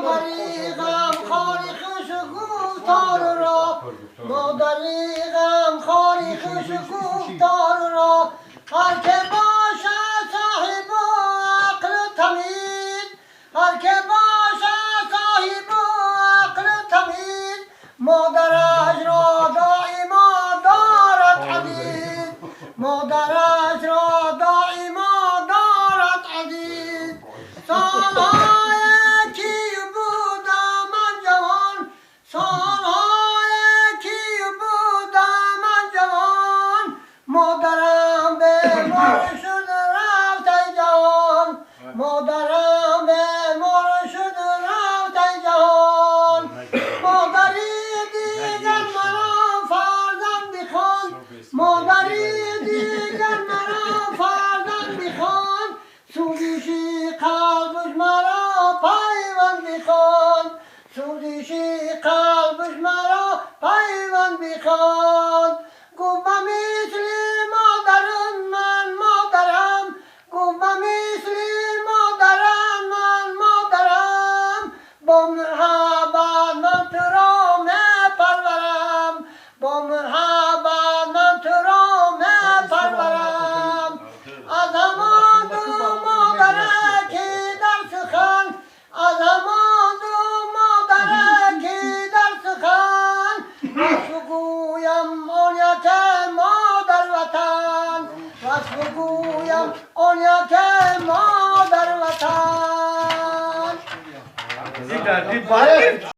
مادری غم خاری خوش گفتار را مادری غم خاری خوش گفتار را هر که باشد صاحب عقل تمیز هر که باشد صاحب عقل تمیز مادرش را دائما دارد عزیز مادرش را دائما دارد عزیز سالهای کی بودم من جوان سالهای کی بودم من جوان مادرم بیمار شد رفت ای جوان مادرم بیمار شد رفت ای جوان مادری دیگر مرا فرزند بخوان مادری دیگر مرا فرزند بخوان سوزشی قلبش مرا پیوند بخوان سوزشی قلبش مرا پیوند بخوان گفت مثل مادرم من مادرم گفت مثل مادرم من مادرم با محبت من تو را میپرورم با محبت من تو را میپرورم از همان دو مادره که در سخن از همان دو مادره که در سخن وصف گویم آن یک مادر وطن وصف گویم آن یک مادر وطن